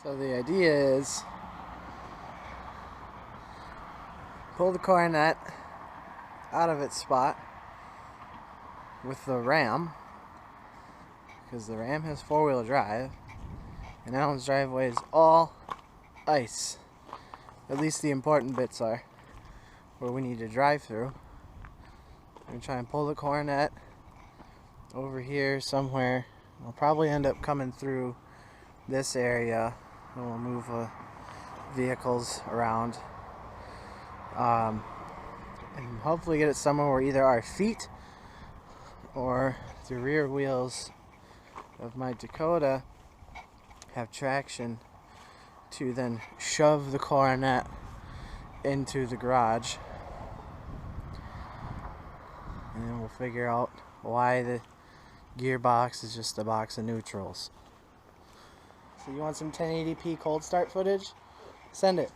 So the idea is pull the Coronet out of its spot with the Ram, because the Ram has four-wheel drive and Alan's driveway is all ice. At least the important bits are, where we need to drive through. I'm going to try and pull the Coronet over here somewhere. I'll probably end up coming through this area and we'll move vehicles around. And hopefully get it somewhere where either our feet or the rear wheels of my Dakota have traction to then shove the Coronet into the garage. And then we'll figure out why the gearbox is just a box of neutrals. So you want some 1080p cold start footage? Send it.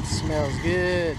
Smells good.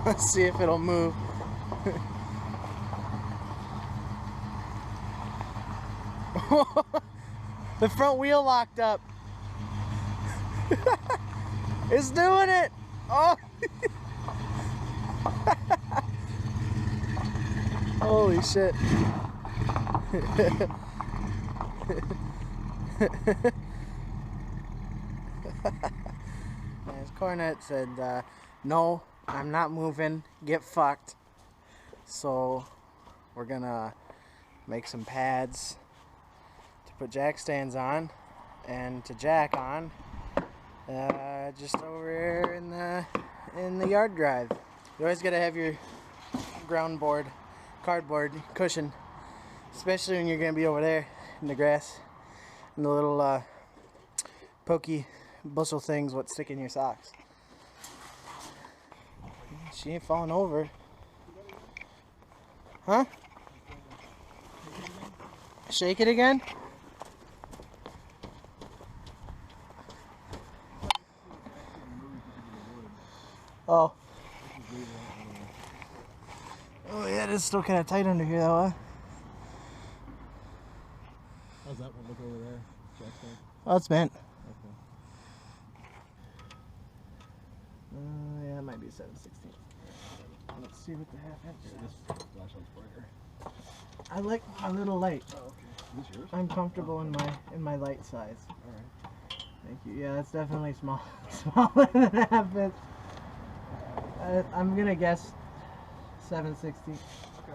Let's see if it'll move. The front wheel locked up. It's doing it. Oh. Holy shit. As Coronet said, no, I'm not moving, get fucked. So we're gonna make some pads to put jack stands on and to jack on, just over here in the yard drive. You always gotta have your ground board, cardboard cushion, especially when you're gonna be over there in the grass and the little pokey bushel things what stick in your socks. She ain't falling over. Huh? Shake it again? Oh. Oh yeah, it is still kind of tight under here though, huh? How's that one look over there? Jackson? Oh, it's bent. Okay. Yeah, it might be 7/16. Let's see what the half inch is. This flashlight's brighter. I like my little light. Oh, okay. Is this yours? I'm comfortable in my light size. Alright. Thank you. Yeah, that's definitely small, smaller than a half inch. I'm gonna guess 7/16. Okay.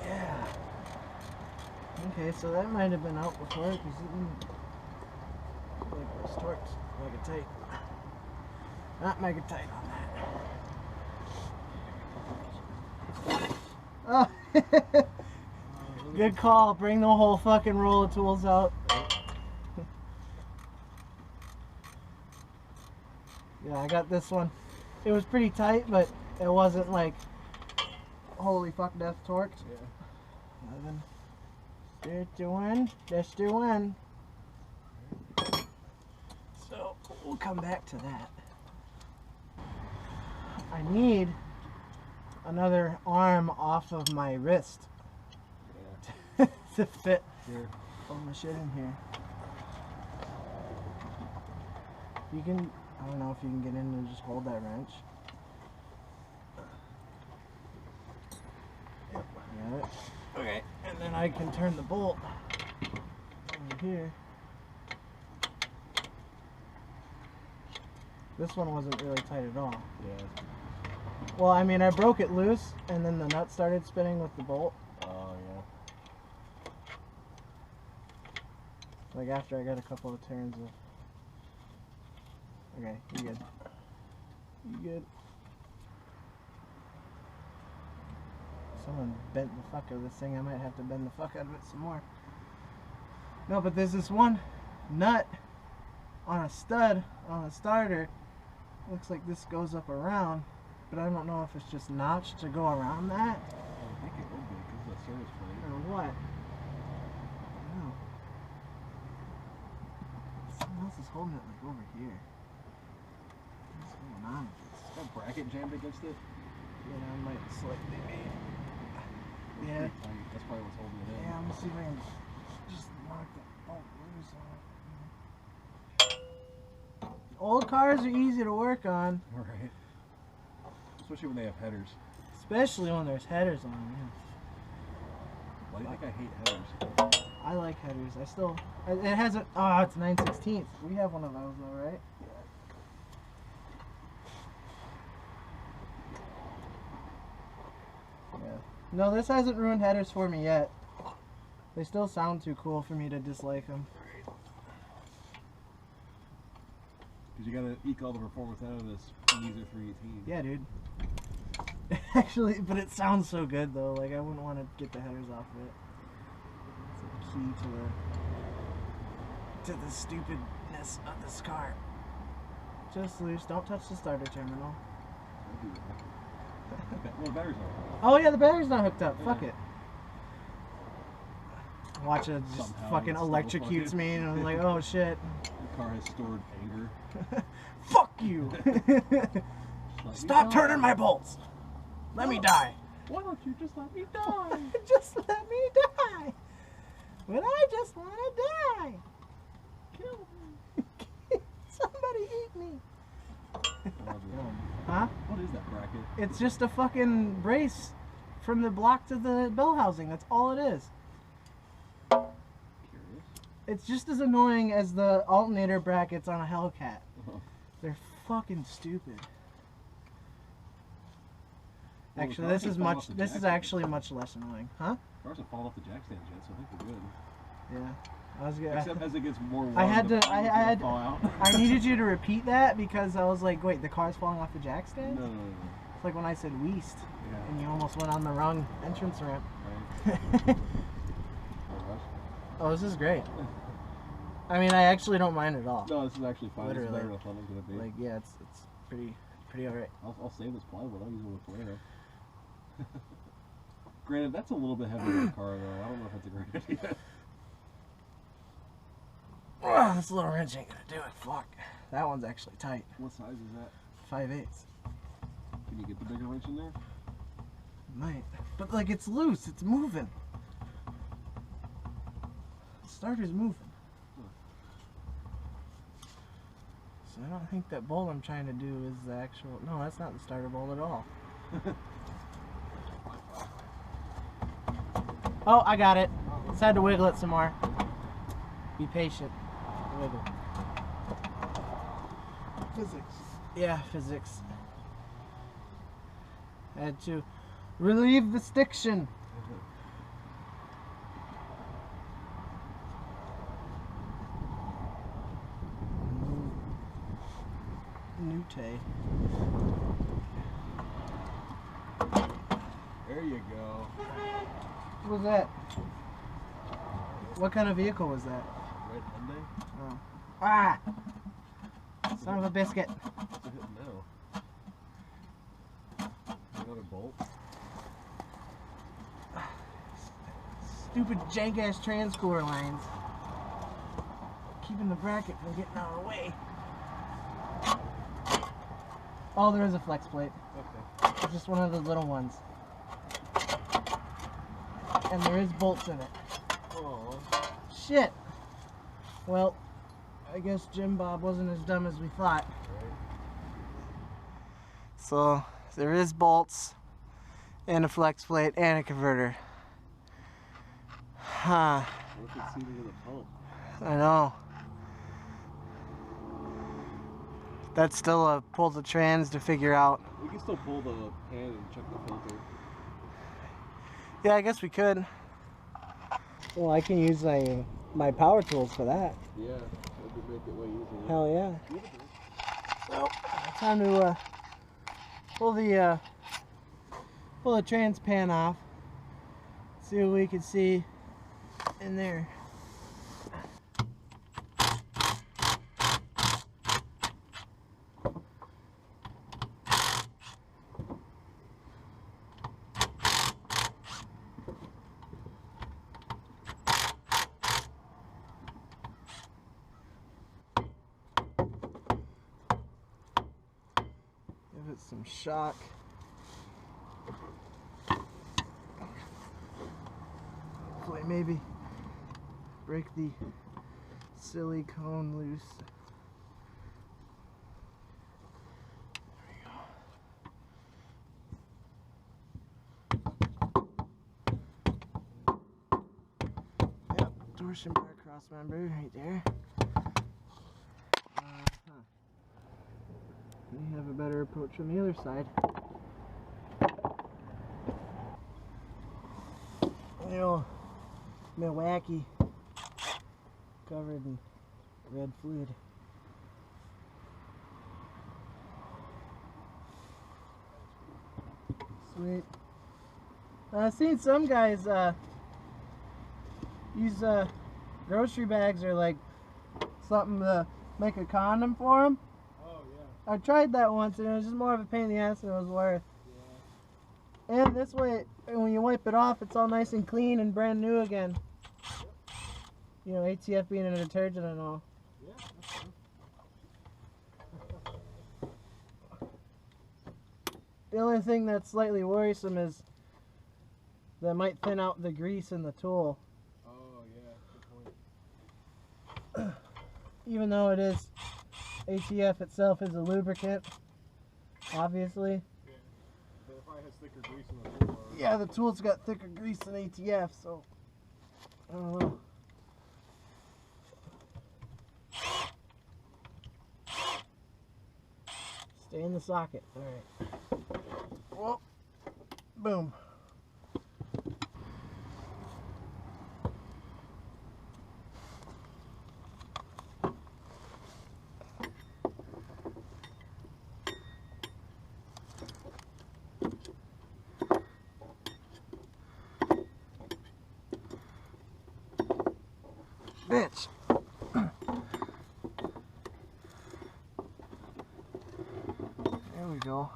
Yeah. Okay, so that might have been out before because it didn't like it was torqued mega tight. Not mega tight on that. Oh. Good call. Bring the whole fucking roll of tools out. Yeah, I got this one. It was pretty tight, but it wasn't like holy fuck death torqued. Yeah. 11. Just doing. So we'll come back to that. I need another arm off of my wrist to fit all the shit in here. You can, I don't know if you can get in and just hold that wrench. Yep, I got it. Okay, and then I can turn the bolt over here. This one wasn't really tight at all. Yeah. Well, I mean, I broke it loose, and then the nut started spinning with the bolt. Oh, yeah. Like after I got a couple of turns of... Okay, you good. You good. Someone bent the fuck out of this thing. I might have to bend the fuck out of it some more. No, but there's this one nut on a stud on a starter. Looks like this goes up around, but I don't know if it's just notched to go around that. I think it would be because of the service plate. Or what? I don't know. Someone else is holding it like over here. What's going on with this? Is that bracket jammed against it? Yeah, I might slightly be. Yeah. That's probably what's holding it in. Yeah, I'm gonna see if I can just knock that bolt loose on it. Old cars are easy to work on. Alright. Especially when they have headers. Especially when there's headers on them. Why do you think I hate headers? I like headers. I still... It has a... Oh, it's 9/16. We have one of those though, right? Yeah. No, this hasn't ruined headers for me yet. They still sound too cool for me to dislike them. Because you gotta eke all the performance out of this User 318. Yeah, dude. Actually, but it sounds so good though. Like I wouldn't want to get the headers off of it. It's the key to the stupidness of this car. Just loose. Don't touch the starter terminal. Well, the battery's not. Oh yeah, the battery's not hooked up. Yeah. Fuck it. Watch it just Somehow fucking it's still electrocutes fucking- me, and I'm like, oh shit. The car has stored anger. Fuck you! Stop turning my bolts! Let me die! Why don't you just let me die? Just let me die! But I just want to die! Kill me. Somebody eat me! Roger. Huh? What is that bracket? It's just a fucking brace from the block to the bell housing. That's all it is. Curious. It's just as annoying as the alternator brackets on a Hellcat. Oh. They're fucking stupid. Well, Actually, the this cars is have fallen much. off the This jack is stands. actually much less annoying, huh? Cars have fallen off the jack stands yet, so I think we're good. Yeah, I was gonna. Except as it gets more warm, I had the to- I panels had- fall out. I needed you to repeat that because I was like, wait, the car's falling off the jack stand? No. It's like when I said Weast, Yeah. and you almost went on the wrong entrance ramp. Right. Oh, this is great. I mean, I actually don't mind at all. No, this is actually fine. This is Literally. better than I thought it was gonna be. Like, yeah, it's pretty alright. I'll save this plywood. I'll use it with Coronet. Granted, that's a little bit heavy for a car, though. I don't know if that's a great idea. Oh, this little wrench ain't gonna do it. Fuck. That one's actually tight. What size is that? 5/8. Can you get the bigger wrench in there? Might. But, like, it's loose. It's moving. The starter's moving. So I don't think that bolt I'm trying to do is the actual... No, that's not the starter bolt at all. Oh, I got it. Just had to wiggle it some more. Be patient. Wiggle. Physics. Yeah, physics. Had to relieve the stiction. Nute. There you go. What was that? What kind of vehicle was that? Red Hyundai? Oh. Ah! Son of a biscuit. What's it hitting now? Another bolt? Stupid jank ass transcooler lines. Keeping the bracket from getting out of the way. Oh, there is a flex plate. Okay. It's just one of the little ones. And there is bolts in it. Oh. Shit! Well, I guess Jim Bob wasn't as dumb as we thought. Right. So, there is bolts, and a flex plate, and a converter. Huh. What if it's seated with a pump? I know. That's still a pull the trans to figure out. We can still pull the pan and check the filter. Yeah, I guess we could. Well, I can use my power tools for that. Yeah, that would make it way easier. Hell yeah. Well, time to pull the trans pan off. See what we can see in there. Give it some shock. Hopefully maybe break the silicone loose. Yep, torsion bar cross member right there. We have a better approach on the other side. You know, Milwaukee covered in red fluid. Sweet. I've seen some guys use grocery bags or like something to make a condom for them. Oh, yeah. I tried that once and it was just more of a pain in the ass than it was worth. Yeah. And this way, when you wipe it off, it's all nice and clean and brand new again. Yep. You know, ATF being a detergent and all. Yeah, that's true. The only thing that's slightly worrisome is that it might thin out the grease in the tool. Oh, yeah, good point. Even though it is, ATF itself is a lubricant, obviously. Yeah. But it probably has thicker grease in the tool. Yeah, the tool's got thicker grease than ATF, so I don't know. Stay in the socket. All right. Whoa. Boom. Bitch. There we go.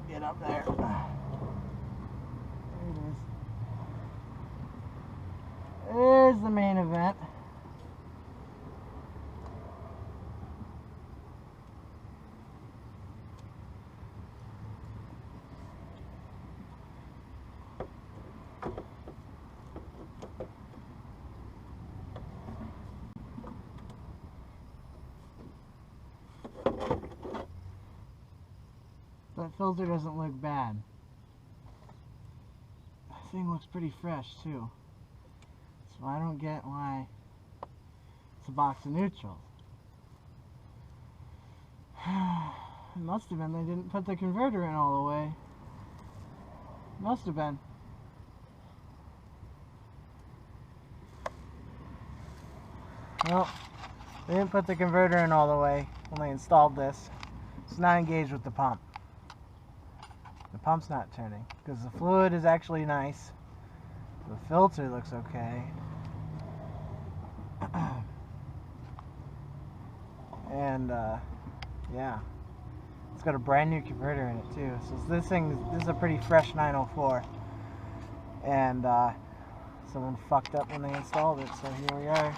Get up there. There it is. There's the main event. That filter doesn't look bad. That thing looks pretty fresh too. So I don't get why it's a box of neutrals. It must have been they didn't put the converter in all the way. Must have been. Well, they didn't put the converter in all the way when they installed this. It's not engaged with the pump. The pump's not turning because the fluid is actually nice. The filter looks okay. And yeah, it's got a brand new converter in it too. So this is a pretty fresh 904. And someone fucked up when they installed it. So here we are,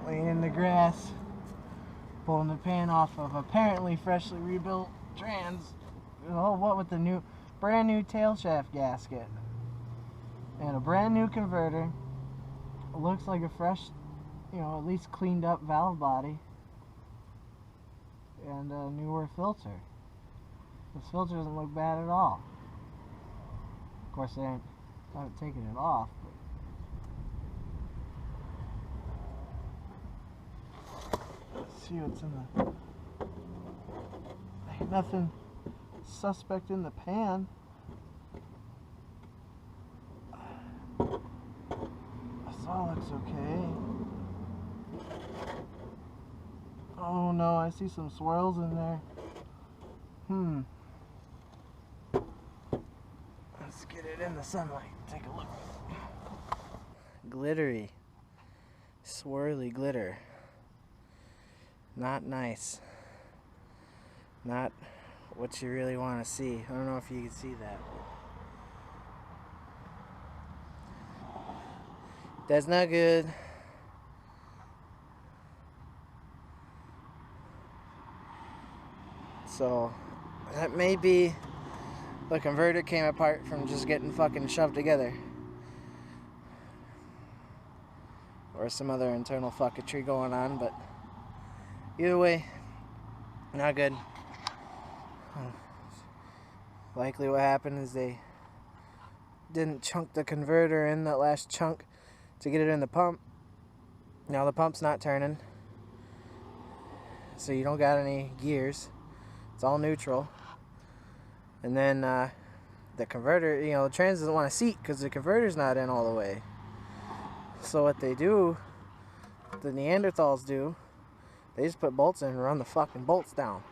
laying in the grass, pulling the pan off of apparently freshly rebuilt trans. Oh, what with the brand new tail shaft gasket and a brand new converter. It looks like a fresh, at least cleaned up valve body and a newer filter. This filter doesn't look bad at all. Of course, they haven't taken it off. But let's see what's in the. Ain't nothing suspect in the pan. This all looks okay. Oh no, I see some swirls in there. Let's get it in the sunlight. Take a look. Glittery, swirly glitter. Not nice. Not what you really want to see. I don't know if you can see that. That's not good. So that may be the converter came apart from just getting fucking shoved together. Or some other internal fucketry going on, but either way, not good. Likely what happened is they didn't chunk the converter in, that last chunk, to get it in the pump. Now the pump's not turning, so you don't got any gears. It's all neutral. And then the converter, the trans doesn't want to seat because the converter's not in all the way. So what they do, the Neanderthals do, they just put bolts in and run the fucking bolts down.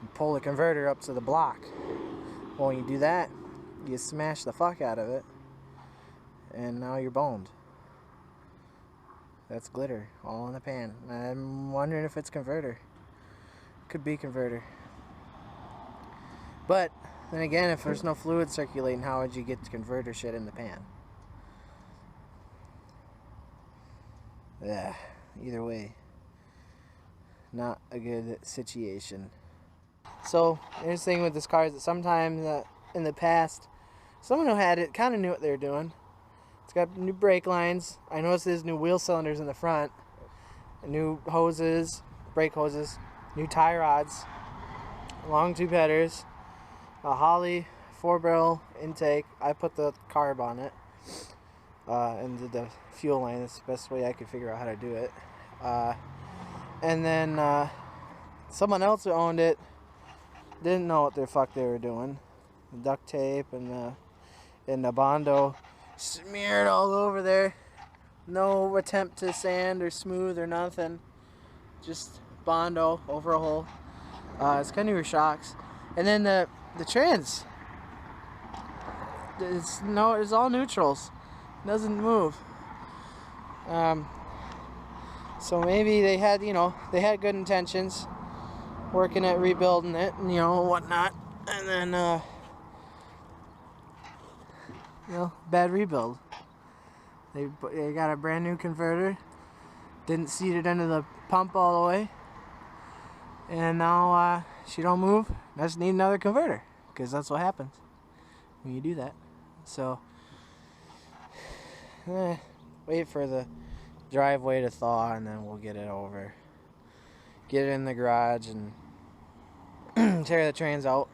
And pull the converter up to the block. Well, when you do that, you smash the fuck out of it. And now you're boned. That's glitter, all in the pan. I'm wondering if it's converter. Could be converter. But then again, if there's no fluid circulating, how would you get the converter shit in the pan? Yeah, either way, not a good situation. So, the interesting thing with this car is that sometimes in the past, someone who had it kind of knew what they were doing. It's got new brake lines. I noticed there's new wheel cylinders in the front, new hoses, brake hoses, new tie rods, long tube headers, a Holley 4-barrel intake. I put the carb on it and did the fuel line. That's the best way I could figure out how to do it. And then someone else who owned it didn't know what the fuck they were doing. The duct tape and the Bondo smeared all over there. No attempt to sand or smooth or nothing. Just Bondo over a hole. It's got newer shocks. And then the trans, it's all neutrals. It doesn't move. So maybe they had good intentions, working at rebuilding it, and whatnot, and then bad rebuild. They got a brand new converter, didn't seat it into the pump all the way, and now she don't move. I just need another converter, because that's what happens when you do that. So wait for the driveway to thaw, and then we'll get it over. Get it in the garage and tear the trans out.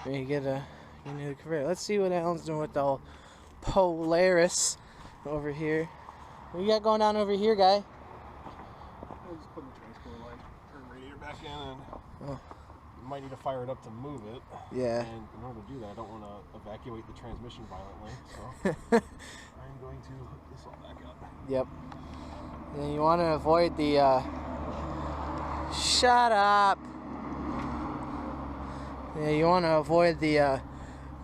You get a new converter. Let's see what Alan's doing with the whole Polaris over here. What you got going on over here, guy? I'm just putting the transfer line or radiator back in, and you might need to fire it up to move it. Yeah. And in order to do that, I don't want to evacuate the transmission violently, so I'm going to hook this all back up. Yep. And you want to avoid the Shut up. Yeah, you want to avoid the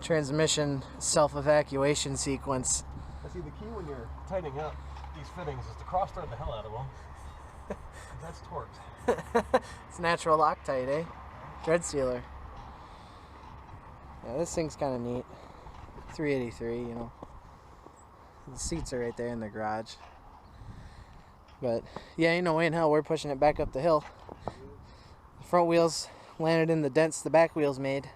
transmission self-evacuation sequence. I see the key when you're tightening up these fittings is to cross-thread the hell out of them. That's torqued. It's natural Loctite, eh? Thread sealer. Yeah, this thing's kind of neat. 383, you know. The seats are right there in the garage. But yeah, ain't no way in hell we're pushing it back up the hill. The front wheels landed in the dents the back wheels made,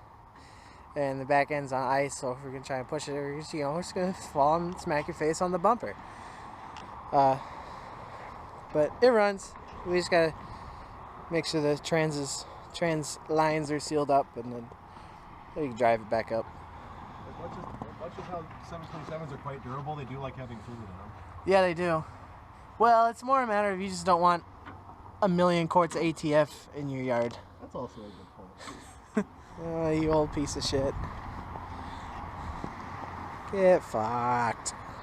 and the back end's on ice. So if we're gonna try and push it, we're just, we're just gonna fall and smack your face on the bumper. But it runs. We just gotta make sure the trans lines are sealed up, and then you can drive it back up. As much as how 727s are quite durable, they do like having fluid in them. Yeah, they do. Well, it's more a matter of you just don't want a million quarts of ATF in your yard. That's also a good point. Oh, you old piece of shit. Get fucked.